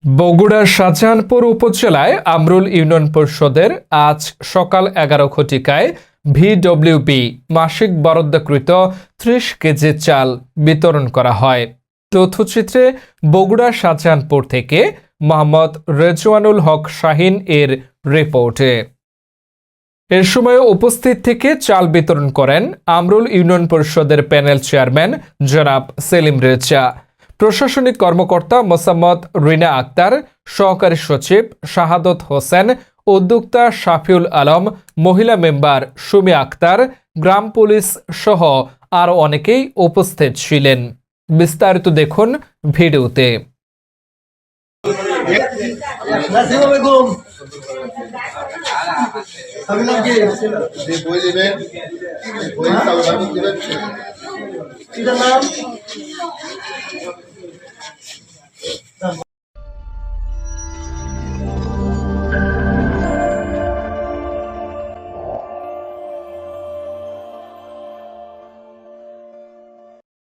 বগুড়ার শাহজাহানপুর উপজেলায় আমরুল ইউনিয়ন পরিষদের আজ সকাল 11 ঘটিকায় ভিডব্লিউপি মাসিক বরাদ্দকৃত 30 কেজি চাল বিতরণ করা হয়। তথ্যচিত্রে বগুড়া শাহজাহানপুর থেকে মোহাম্মদ রেজওয়ানুল হক শাহিন এর রিপোর্টে। এর সময় উপস্থিত থেকে চাল বিতরণ করেন আমরুল ইউনিয়ন পরিষদের প্যানেল চেয়ারম্যান জনাব সেলিম রেজা, প্রশাসনিক কর্মকর্তা মোসাম্মদ রিনা আক্তার, সহকারী সচিব শাহাদত হোসেন, উদ্যোক্তা শাফিউল আলম, মহিলা মেম্বার সুমি আক্তার, গ্রাম পুলিশ সহ আরও অনেকেই উপস্থিত ছিলেন। বিস্তারিত দেখুন ভিডিওতে।